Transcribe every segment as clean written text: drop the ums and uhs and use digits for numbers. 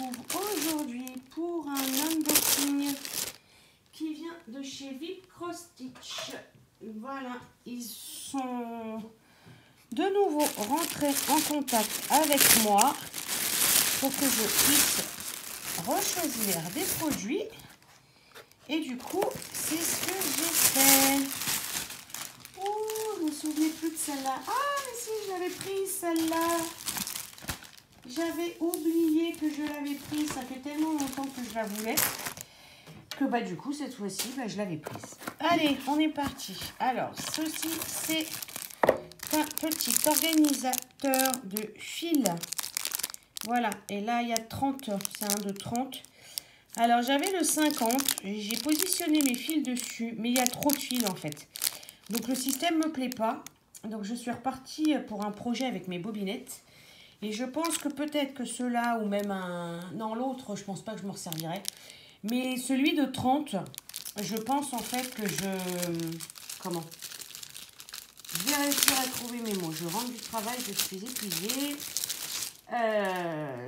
retrouve aujourd'hui pour un unboxing qui vient de chez Vip Cross Stitch. Voilà, ils sont de nouveau rentrés en contact avec moi pour que je puisse rechoisir des produits. Et du coup, c'est ce que j'ai fait. Oh, je ne me souvenais plus de celle-là. Ah, mais si, je l'avais prise celle-là. J'avais oublié que je l'avais prise. Ça fait tellement longtemps que je la voulais que bah du coup, cette fois-ci, bah, je l'avais prise. Allez, on est parti. Alors, ceci, c'est un petit organisateur de fils. Voilà, et là, il y a 30. C'est un de 30. Alors, j'avais le 50. J'ai positionné mes fils dessus, mais il y a trop de fils, en fait. Donc, le système ne me plaît pas. Donc, je suis repartie pour un projet avec mes bobinettes. Et je pense que peut-être que ceux-là, ou même un... Non, l'autre, je pense pas que je me resservirai. Mais celui de 30, je pense en fait que Comment? Je vais réussir à trouver mes mots. Je rentre du travail, je suis épuisée.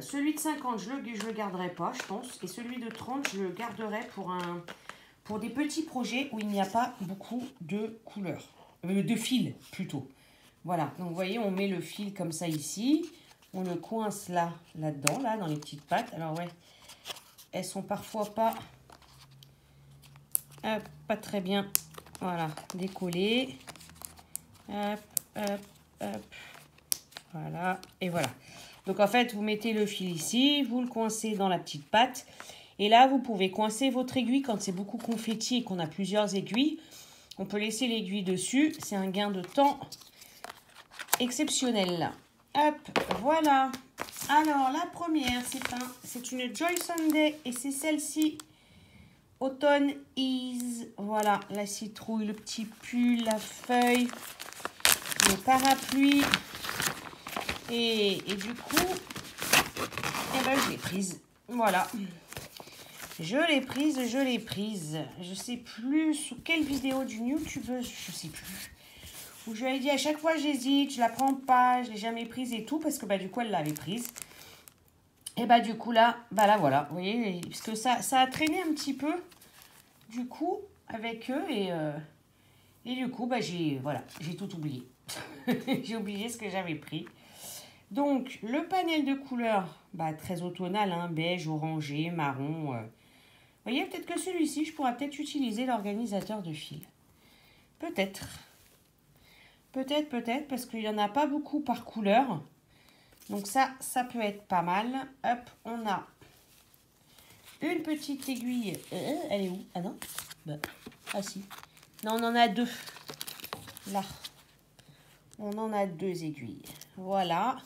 Celui de 50, je le garderai pas, je pense. Et celui de 30, je le garderai pour des petits projets où il n'y a pas beaucoup de couleurs. De fils, plutôt. Voilà. Donc, vous voyez, on met le fil comme ça ici. On le coince là-dedans, là, dans les petites pattes. Alors, ouais, elles sont parfois pas très bien, voilà, décollées. Hop, hop, hop. Voilà, et voilà. Donc, en fait, vous mettez le fil ici, vous le coincez dans la petite patte. Et là, vous pouvez coincer votre aiguille quand c'est beaucoup confetti et qu'on a plusieurs aiguilles. On peut laisser l'aiguille dessus. C'est un gain de temps exceptionnel. Hop, voilà. Alors, la première, c'est une Joy Sunday et c'est celle-ci. Autumn Ease. Voilà, la citrouille, le petit pull, la feuille, le parapluie. Et du coup, eh ben, je l'ai prise. Voilà. Je l'ai prise. Je sais plus sous quelle vidéo d'une youtubeuse, je sais plus. Où je lui ai dit à chaque fois j'hésite, je la prends pas, je l'ai jamais prise et tout, parce que bah du coup elle l'avait prise. Et bah du coup là, bah là voilà, vous voyez, parce que ça a traîné un petit peu, du coup, avec eux, et du coup bah j'ai tout oublié. J'ai oublié ce que j'avais pris. Donc le panel de couleurs, bah très automnal, hein, beige, orangé, marron. Vous voyez, peut-être que celui-ci, je pourrais peut-être utiliser l'organisateur de fils. Peut-être. Peut-être, parce qu'il n'y en a pas beaucoup par couleur. Donc ça peut être pas mal. Hop, on a une petite aiguille. Elle est où? Ah non? Bah, ah si. Non, on en a deux. Là. On en a deux aiguilles. Voilà.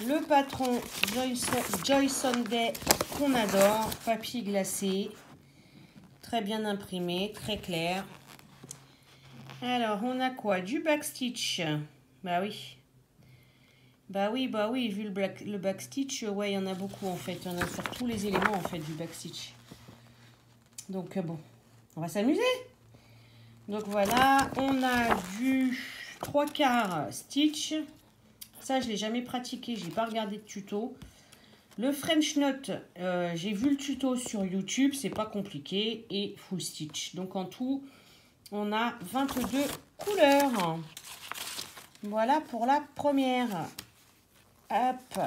Le patron Joy Sunday qu'on adore. Papier glacé. Très bien imprimé, très clair. Alors, on a quoi? Du backstitch. Bah oui. Bah oui, vu le backstitch, ouais, il y en a beaucoup en fait. Il y en a sur tous les éléments en fait du backstitch. Donc bon, on va s'amuser. Donc voilà, on a du 3/4 stitch. Ça, je ne l'ai jamais pratiqué, je n'ai pas regardé de tuto. Le French knot, j'ai vu le tuto sur YouTube, c'est pas compliqué. Et full stitch. Donc en tout, on a 22 couleurs. Voilà pour la première. Hop.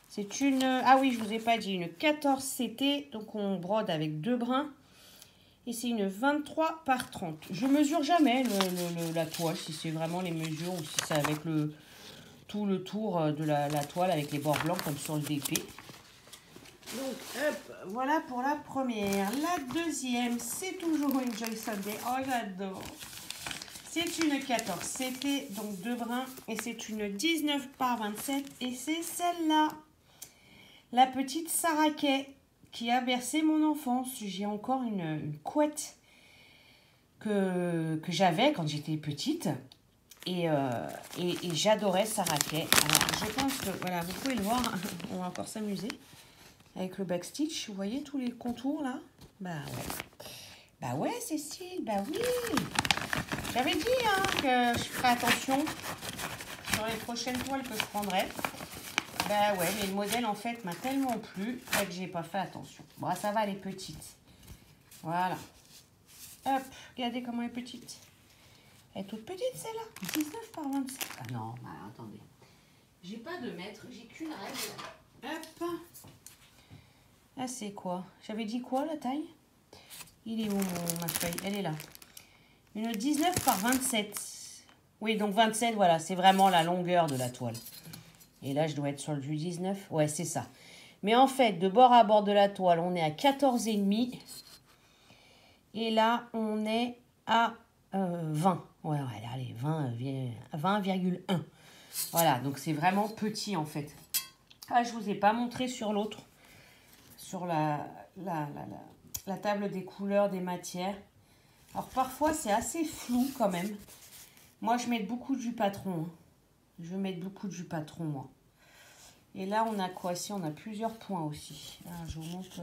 C'est une... Ah oui, je vous ai pas dit. Une 14 CT. Donc, on brode avec 2 brins. Et c'est une 23 par 30. Je mesure jamais la toile. Si c'est vraiment les mesures ou si c'est avec tout le tour de la toile avec les bords blancs comme sur le DP. Donc, hop. Voilà pour la première. La deuxième, c'est toujours une Joy Sunday. Oh, j'adore. C'est une 14 CT, donc 2 brins, et c'est une 19 par 27, et c'est celle-là, la petite Sarah Kay, qui a bercé mon enfance. J'ai encore une couette que j'avais quand j'étais petite, et j'adorais Sarah Kay. Alors, je pense que, voilà, vous pouvez le voir, on va encore s'amuser avec le backstitch. Vous voyez tous les contours, là? Bah ouais. Bah ouais, Cécile, bah oui. J'avais dit hein, que je ferais attention sur les prochaines toiles que je prendrais. Bah ouais, mais le modèle, en fait, m'a tellement plu que j'ai pas fait attention. Bon, ça va, elle est petite. Voilà. Hop, regardez comment elle est petite. Elle est toute petite, celle-là. 19 par 27. Ah non, bah, attendez. J'ai pas de mètre, j'ai qu'une règle. Hop. Ah, c'est quoi? J'avais dit quoi, la taille? Il est où, ma feuille? Elle est là. Une 19 par 27. Oui, donc 27, voilà, c'est vraiment la longueur de la toile. Et là, je dois être sur le 19. Ouais, c'est ça. Mais en fait, de bord à bord de la toile, on est à 14,5. Et là, on est à 20. Ouais, allez, 20,1. Voilà, donc c'est vraiment petit en fait. Ah, je ne vous ai pas montré sur l'autre. Sur la table des couleurs, des matières. Alors parfois, c'est assez flou quand même. Moi, je mets beaucoup de jus patron. Hein. Je vais mettre beaucoup de jus patron, moi. Et là, on a quoi? Si, on a plusieurs points aussi. Alors, je vous montre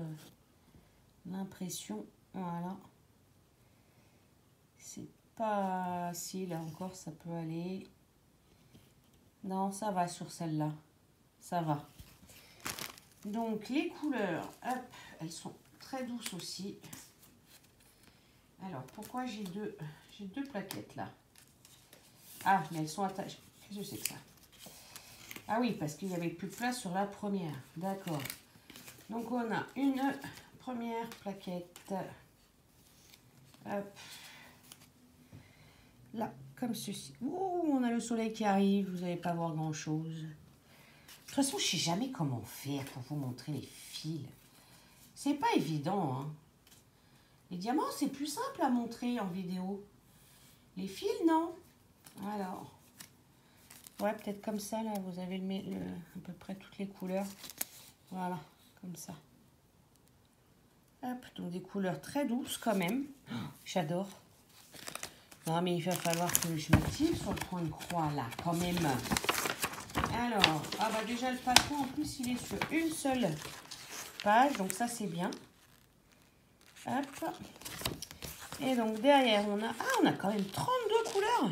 l'impression. Voilà. C'est pas... Si, là encore, ça peut aller. Non, ça va sur celle-là. Ça va. Donc, les couleurs, hop, elles sont très douces aussi. Alors, pourquoi j'ai deux plaquettes là? Ah, mais elles sont attachées. Qu'est-ce que c'est que ça? Ah oui, parce qu'il n'y avait plus de place sur la première. D'accord. Donc, on a une première plaquette. Hop. Là, comme ceci. Ouh, on a le soleil qui arrive. Vous n'allez pas voir grand-chose. De toute façon, je ne sais jamais comment faire pour vous montrer les fils. C'est pas évident, hein. Les diamants, c'est plus simple à montrer en vidéo. Les fils, non. Alors, ouais, peut-être comme ça, là, vous avez à peu près toutes les couleurs. Voilà, comme ça. Hop, donc des couleurs très douces quand même. Oh, j'adore. Non, mais il va falloir que je me tire sur le point de croix, là, quand même. Alors, ah bah déjà, le patron, en plus, il est sur une seule page, donc ça, c'est bien. Hop. Et donc, derrière, on a quand même 32 couleurs.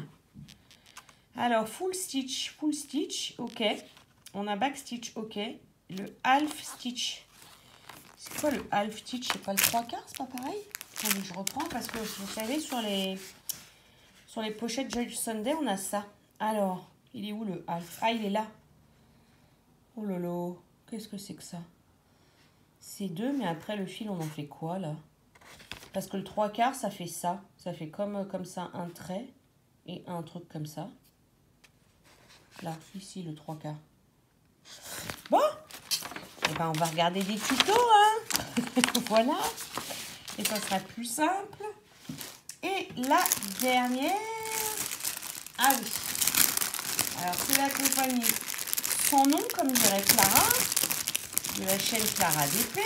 Alors, full stitch, ok. On a back stitch, ok. Le half stitch. C'est quoi le half stitch? C'est pas le 3/4, c'est pas pareil? Attendez, je reprends parce que vous savez, sur les pochettes Judge Sunday, on a ça. Alors, il est où le half? Ah, il est là. Oh lolo, qu'est-ce que c'est que ça? C'est 2, mais après le fil, on en fait quoi là? Parce que le 3/4, ça fait ça. Ça fait comme ça un trait et un truc comme ça. Là, ici, le 3/4. Bon, eh ben, on va regarder des tutos, hein. Voilà. Et ça sera plus simple. Et la dernière. Ah oui. Alors, c'est la compagnie Son Nom, comme dirait Clara, de la chaîne Clara DP.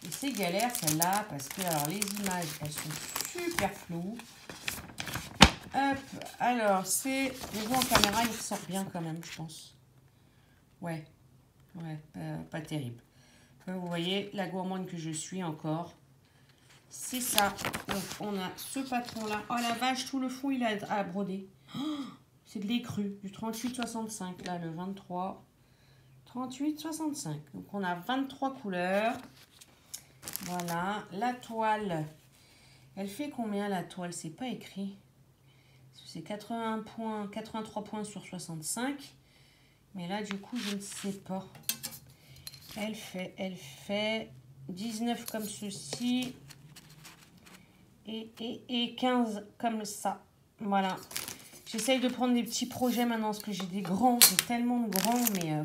Et c'est galère, celle-là, parce que, alors, les images, elles sont super floues. Hop, alors, c'est... Mais bon, en caméra, il ressort bien quand même, je pense. Ouais, pas terrible. Vous voyez, la gourmande que je suis encore, c'est ça. Donc, on a ce patron-là. Oh la vache, tout le fond, il a à broder. Oh, c'est de l'écru, du 38,65. Là, le 23. 38,65. Donc, on a 23 couleurs. Voilà. La toile, elle fait combien la toile? C'est pas écrit. C'est 81 points, 83 points sur 65. Mais là, du coup, je ne sais pas. Elle fait 19 comme ceci. Et 15 comme ça. Voilà. J'essaye de prendre des petits projets maintenant, parce que j'ai des grands. J'ai tellement de grands, mais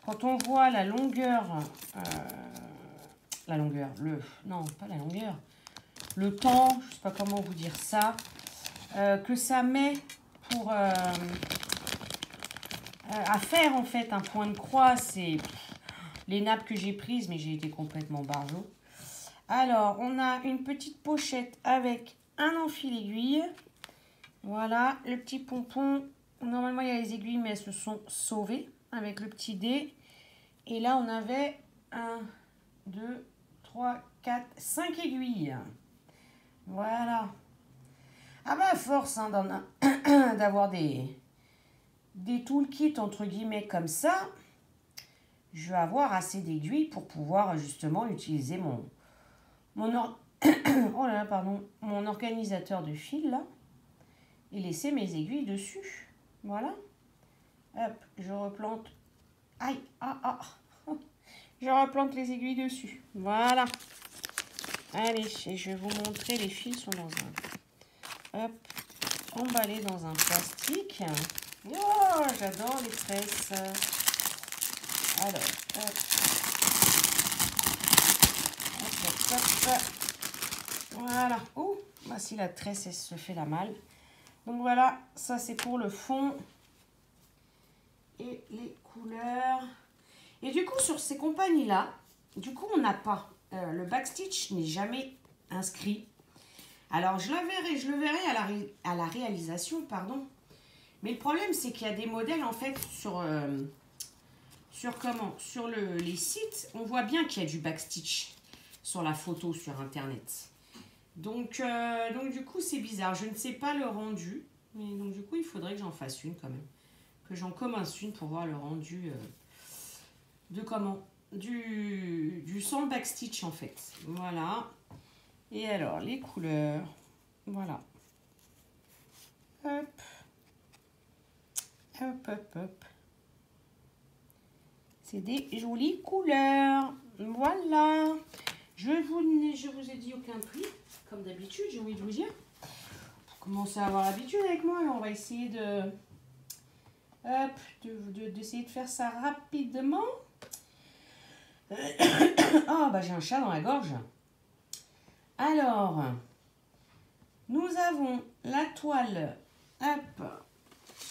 quand on voit la longueur... non, pas la longueur. Le temps, je sais pas comment vous dire ça, que ça met pour... à faire, en fait, un point de croix, c'est... Les nappes que j'ai prises, mais j'ai été complètement barjot. Alors, on a une petite pochette avec un enfil aiguille. Voilà, le petit pompon. Normalement, il y a les aiguilles, mais elles se sont sauvées avec le petit dé. Et là, on avait 1, 2, 3, 4, 5 aiguilles. Voilà. Ah bah, à force hein, d'avoir des des toolkits entre guillemets comme ça, je vais avoir assez d'aiguilles pour pouvoir justement utiliser mon organisateur de fil là et laisser mes aiguilles dessus. Voilà. Hop, je replante. Aïe, je replante les aiguilles dessus. Voilà. Allez, et je vais vous montrer, les fils sont dans un... Hop, emballés dans un plastique. Oh, j'adore les tresses. Alors, hop. Voilà. Oh, bah si la tresse, elle se fait la malle. Donc voilà, ça c'est pour le fond. Et les couleurs. Et du coup, sur ces compagnies-là, du coup, on n'a pas. Le backstitch n'est jamais inscrit. Alors, je le verrai à la réalisation, pardon. Mais le problème, c'est qu'il y a des modèles, en fait, sur les sites, on voit bien qu'il y a du backstitch sur la photo sur Internet. Donc du coup, c'est bizarre. Je ne sais pas le rendu. Mais donc, du coup, il faudrait que j'en fasse une quand même. Que j'en commence une pour voir le rendu du sans backstitch en fait. Voilà. Et alors les couleurs. Voilà. Hop. Hop, hop, hop. C'est des jolies couleurs. Voilà. Je vous ai dit aucun prix. Comme d'habitude, j'ai envie de vous dire. Vous commencez à avoir l'habitude avec moi. Et on va essayer d'essayer de faire ça rapidement. Oh, bah j'ai un chat dans la gorge. Alors, nous avons la toile. Hop.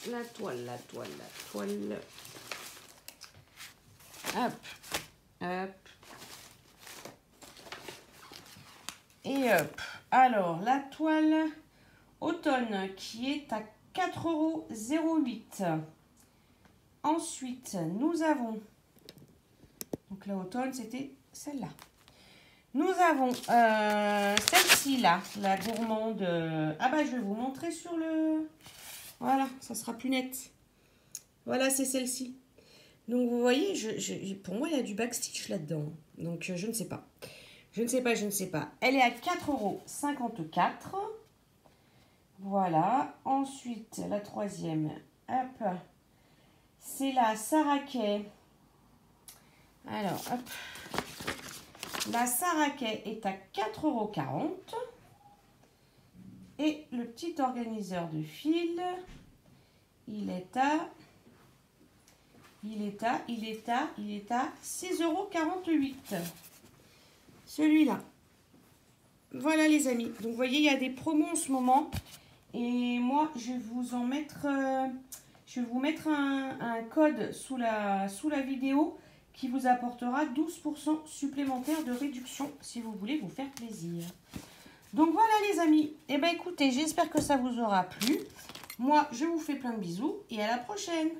La toile. Hop. Hop. Et hop. Alors, la toile automne qui est à 4,08 €. Ensuite, nous avons, donc la automne, c'était celle-là. Nous avons celle-ci là, la gourmande. Ah bah je vais vous montrer sur le... Voilà, ça sera plus net. Voilà, c'est celle-ci. Donc vous voyez, pour moi, il y a du backstitch là-dedans. Donc je ne sais pas. Je ne sais pas. Elle est à 4,54 €. Voilà. Ensuite, la troisième. Hop. C'est la Sarah-Kay. Alors, hop. La Sarah-Kay est à 4,40 €. Et le petit organiseur de fil, il est à 6,48 €. Celui-là. Voilà les amis. Donc vous voyez, il y a des promos en ce moment. Et moi, je vais vous en mettre... je vais vous mettre un code sous la vidéo qui vous apportera 12% supplémentaire de réduction si vous voulez vous faire plaisir. Donc voilà les amis. Eh bien écoutez, j'espère que ça vous aura plu. Moi, je vous fais plein de bisous et à la prochaine.